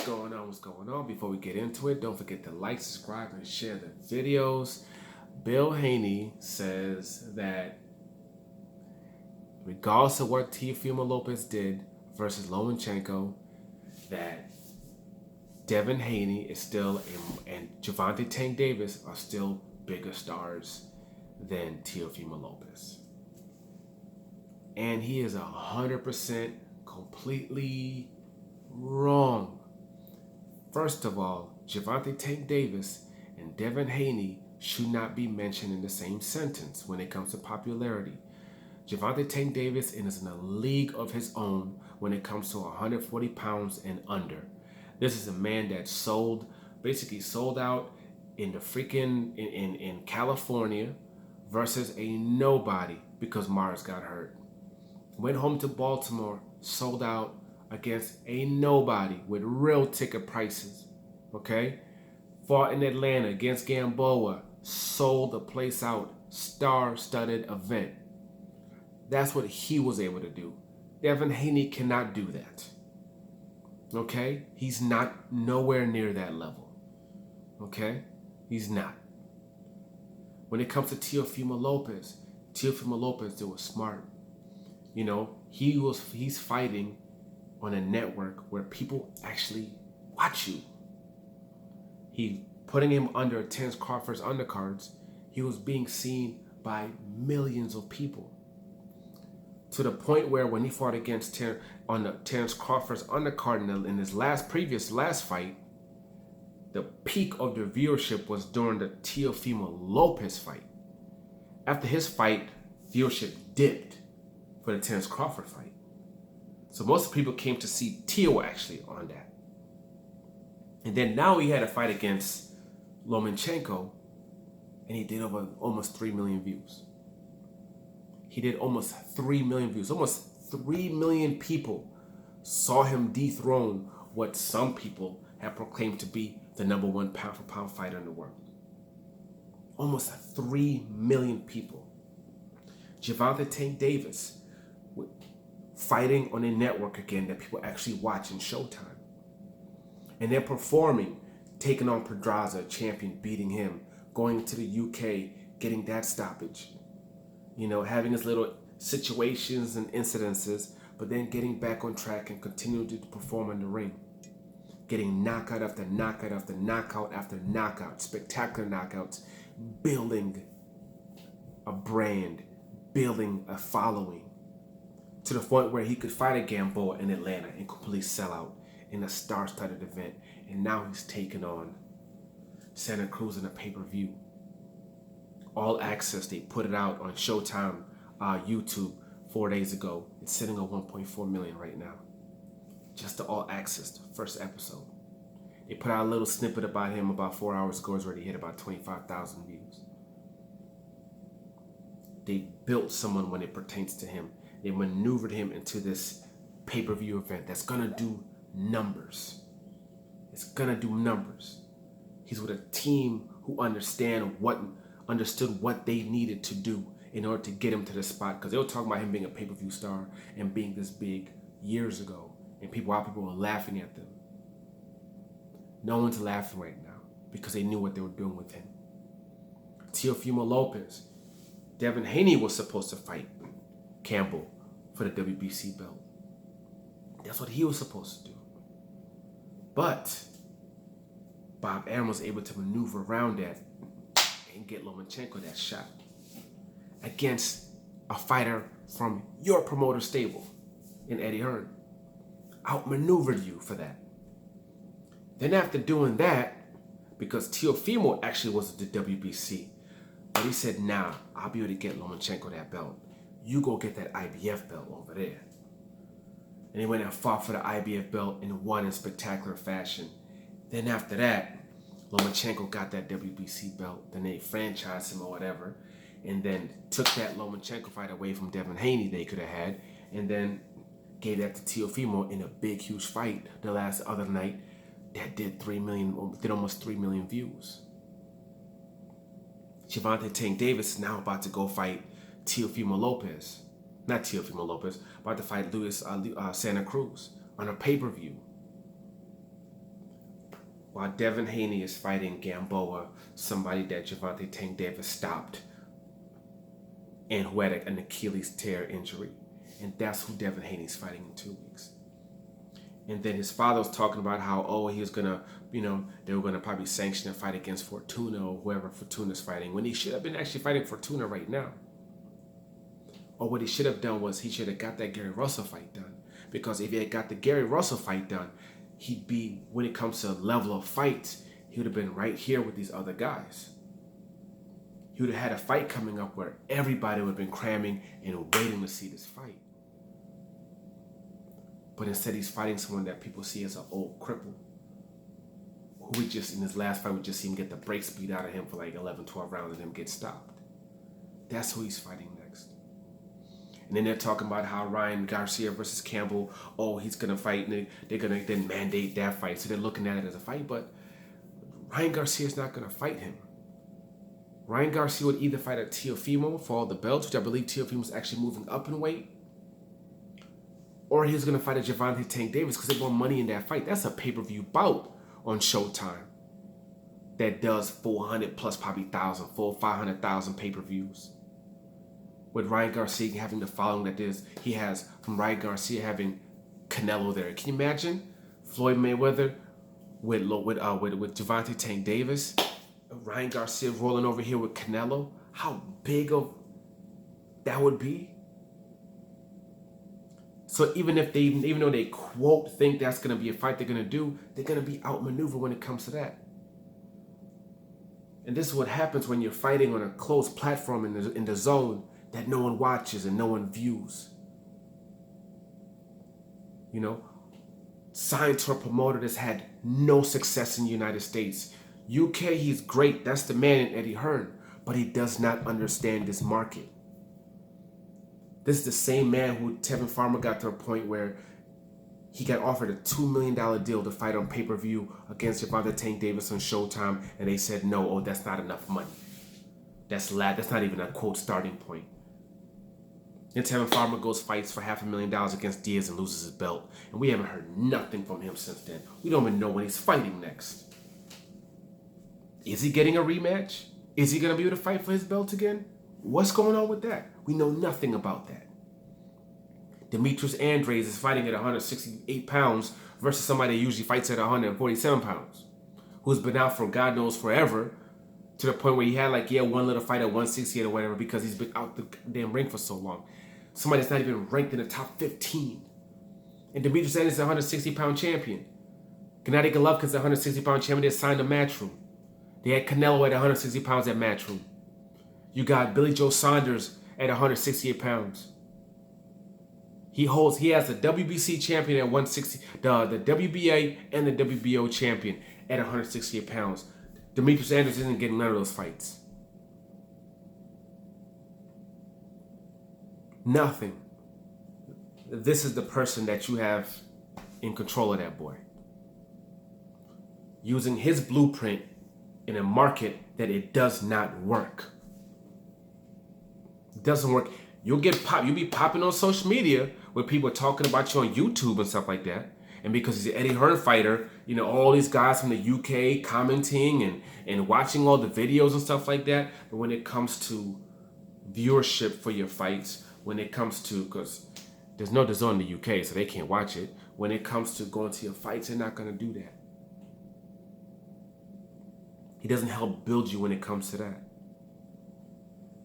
going on? What's going on? Before we get into it, don't forget to like, subscribe, and share the videos. Bill Haney says that regardless of what Teo Lopez did versus Lomachenko, that Devin Haney is still and Gervonta Tank Davis are still bigger stars than Teo Lopez. And he is 100% completely wrong. First of all, Gervonta Tank Davis and Devin Haney should not be mentioned in the same sentence when it comes to popularity. Gervonta Tank Davis is in a league of his own when it comes to 140 pounds and under. This is a man that basically sold out in the freaking in California versus a nobody because Mars got hurt. Went home to Baltimore, sold out against a nobody with real ticket prices. Okay? Fought in Atlanta against Gamboa, sold the place out, star-studded event. That's what he was able to do. Devin Haney cannot do that. Okay? He's not nowhere near that level. Okay? He's not. When it comes to Teo Lopez, they were smart. You know, he's fighting on a network where people actually watch you. He putting him under Terence Crawford's undercards. He was being seen by millions of people. To the point where when he fought against Terence Crawford's undercard in his last fight, the peak of the viewership was during the Teo Lopez fight. After his fight, viewership dipped for the Terence Crawford fight. So most people came to see Teo actually on that. And then now he had a fight against Lomachenko, and he did over almost 3 million views. He did almost 3 million views. Almost 3 million people saw him dethrone what some people have proclaimed to be the #1 pound-for-pound fighter in the world. Almost 3 million people. Gervonta Tank Davis fighting on a network again that people actually watch in Showtime. And they're performing, taking on Pedraza, champion, beating him, going to the UK, getting that stoppage. You know, having his little situations and incidences, but then getting back on track and continuing to perform in the ring. Getting knockout after knockout after knockout after knockout, spectacular knockouts, building a brand, building a following, to the point where he could fight a Gamboa in Atlanta and completely sell out in a star-studded event. And now he's taking on Santa Cruz in a pay-per-view. All access, they put it out on Showtime YouTube 4 days ago. It's sitting on 1.4 million right now. Just the all access, the first episode. They put out a little snippet about him about 4 hours ago. It's already hit about 25,000 views. They built someone when it pertains to him. They maneuvered him into this pay-per-view event that's gonna do numbers. It's gonna do numbers. He's with a team who understood what they needed to do in order to get him to the spot. Because they were talking about him being a pay-per-view star and being this big years ago. And a lot of people were laughing at them. No one's laughing right now because they knew what they were doing with him. Teo Lopez. Devin Haney was supposed to fight Campbell for the WBC belt. That's what he was supposed to do. But Bob Arum was able to maneuver around that and get Lomachenko that shot against a fighter from your promoter stable in Eddie Hearn. Outmaneuvered you for that. Then after doing that, because Teo actually was at the WBC, but he said, nah, I'll be able to get Lomachenko that belt. You go get that IBF belt over there. And he went and fought for the IBF belt and won in spectacular fashion. Then after that, Lomachenko got that WBC belt. Then they franchised him or whatever. And then took that Lomachenko fight away from Devin Haney they could have had. And then gave that to Teo in a big, huge fight the last other night that did almost 3 million views. Gervonta Tank Davis is now about to go fight Teo Lopez. Not Teo Lopez, about to fight Santa Cruz on a pay-per-view. while Devin Haney is fighting Gamboa, somebody that Gervonta Tank Davis stopped and who had an Achilles tear injury. And that's who Devin Haney's fighting in 2 weeks. And then his father was talking about how, oh, he was going to, they were going to probably sanction a fight against Fortuna or whoever Fortuna's fighting, when he should have been actually fighting Fortuna right now. Or what he should have done was he should have got that Gary Russell fight done. Because if he had got the Gary Russell fight done, he'd be, when it comes to level of fights, he would have been right here with these other guys. He would have had a fight coming up where everybody would have been cramming and waiting to see this fight. But instead, he's fighting someone that people see as an old cripple, who we just, in his last fight, we just see him get the brakes beat out of him for like 11, 12 rounds and him get stopped. That's who he's fighting next. And then they're talking about how Ryan Garcia versus Campbell, oh, he's going to fight, and they're going to then mandate that fight. So they're looking at it as a fight, but Ryan Garcia's not going to fight him. Ryan Garcia would either fight a Teofimo for all the belts, which I believe Teofimo's actually moving up in weight, or he's going to fight a Gervonta Tank Davis because they want money in that fight. That's a pay-per-view bout on Showtime that does 400 plus probably 500,000 pay-per-views. With Ryan Garcia having the following that he has from Ryan Garcia having Canelo there. Can you imagine Floyd Mayweather with Gervonta Tank Davis, Ryan Garcia rolling over here with Canelo? How big of that would be? So even though they quote think that's going to be a fight they're going to do, they're going to be outmaneuvered when it comes to that. And this is what happens when you're fighting on a closed platform in the zone that no one watches and no one views. Signed to a promoter that's had no success in the United States. UK, he's great. That's the man in Eddie Hearn. But he does not understand this market. This is the same man who Tevin Farmer got to a point where he got offered a $2 million deal to fight on pay-per-view against Gervonta Tank Davis on Showtime, and they said no. Oh, that's not enough money. That's not even a quote starting point. And Tevin Farmer goes fights for $500,000 against Diaz and loses his belt, and we haven't heard nothing from him since then. We don't even know when he's fighting next. Is he getting a rematch? Is he going to be able to fight for his belt again? What's going on with that? We know nothing about that. Demetrius Andrade is fighting at 168 pounds versus somebody that usually fights at 147 pounds, who's been out for God knows forever, to the point where he had one little fight at 168 or whatever because he's been out the damn ring for so long. Somebody that's not even ranked in the top 15. And Demetrius Andrade is a 160-pound champion. Gennady Golovkin's a 160-pound champion. They signed a Matchroom. They had Canelo at 160 pounds at Matchroom. You got Billy Joe Saunders at 168 pounds. He has the WBC champion at 160, the WBA and the WBO champion at 168 pounds. Demetrius Andrade isn't getting none of those fights. Nothing. This is the person that you have in control of that boy. Using his blueprint in a market that it does not work. It doesn't work. You'll be popping on social media with people talking about you on YouTube and stuff like that. And because he's an Eddie Hearn fighter, all these guys from the UK commenting and watching all the videos and stuff like that. But when it comes to viewership for your fights, because there's no DAZN in the UK, so they can't watch it. When it comes to going to your fights, they're not going to do that. He doesn't help build you when it comes to that.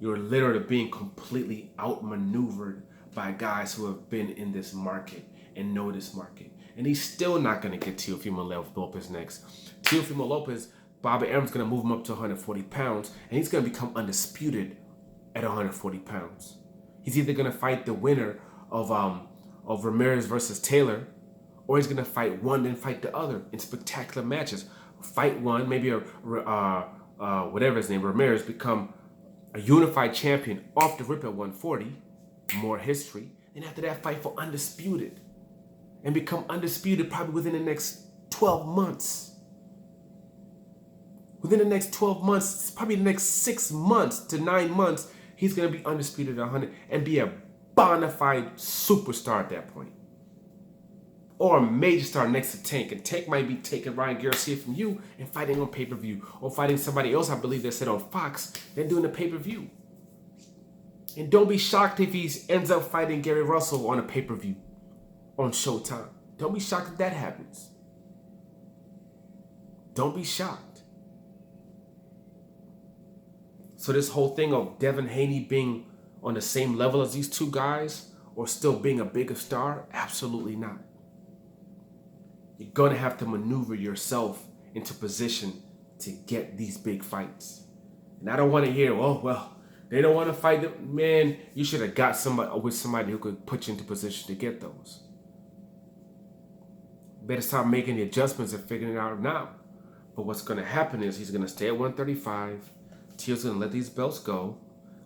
You're literally being completely outmaneuvered by guys who have been in this market and know this market. And he's still not going to get Teofimo Lopez next. Teofimo Lopez, Bobby Arum's going to move him up to 140 pounds, and he's going to become undisputed at 140 pounds. He's either going to fight the winner of Ramirez versus Taylor, or he's going to fight one and fight the other in spectacular matches. Fight one, maybe whatever his name, Ramirez, become a unified champion off the rip at 140, more history. Then after that, fight for undisputed, and become undisputed probably within the next 12 months. Within the next 12 months, probably the next 6 months to 9 months, he's going to be undisputed at 100 and be a bona fide superstar at that point. or a major star next to Tank. And Tank might be taking Ryan Garcia from you and fighting on pay-per-view, or fighting somebody else, I believe they said on Fox, then doing the pay-per-view. And don't be shocked if he ends up fighting Gary Russell on a pay-per-view on Showtime. Don't be shocked if that happens. Don't be shocked. So this whole thing of Devin Haney being on the same level as these two guys, or still being a bigger star, absolutely not. You're going to have to maneuver yourself into position to get these big fights. And I don't want to hear, oh, well, they don't want to fight them. Man, you should have got somebody who could put you into position to get those. Better start making the adjustments and figuring it out now. But what's going to happen is he's going to stay at 135. Teo's going to let these belts go.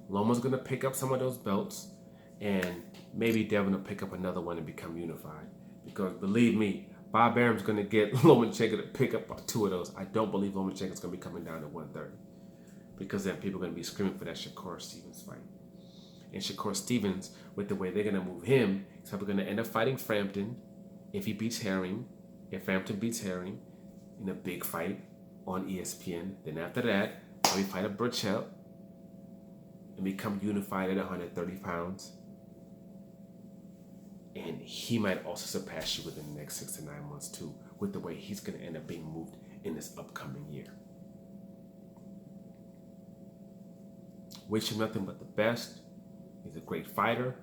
Loma's going to pick up some of those belts. And maybe Devin will pick up another one and become unified. Because believe me, Bob Arum's going to get Lomachenko to pick up 2 of those. I don't believe Lomachenko's going to be coming down to 130. Because then people are going to be screaming for that Shakur Stevens fight. And Shakur Stevens, with the way they're going to move him, is probably going to end up fighting Frampton if he beats Herring. If Frampton beats Herring in a big fight on ESPN. Then after that, we fight a Burchell and become unified at 130 pounds. And he might also surpass you within the next 6 to 9 months too, with the way he's going to end up being moved in this upcoming year. Wish him nothing but the best. He's a great fighter.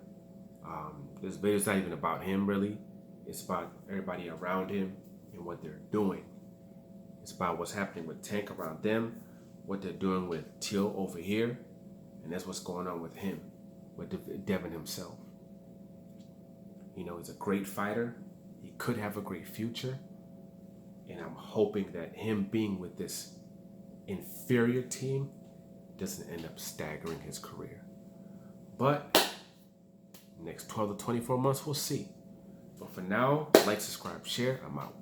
This video's not even about him really. It's about everybody around him and what they're doing. It's about what's happening with Tank around them, what they're doing with Teo over here, and that's what's going on with him, with Devin himself. You know, he's a great fighter. He could have a great future. And I'm hoping that him being with this inferior team doesn't end up staggering his career. But next 12 to 24 months, we'll see. But for now, like, subscribe, share. I'm out.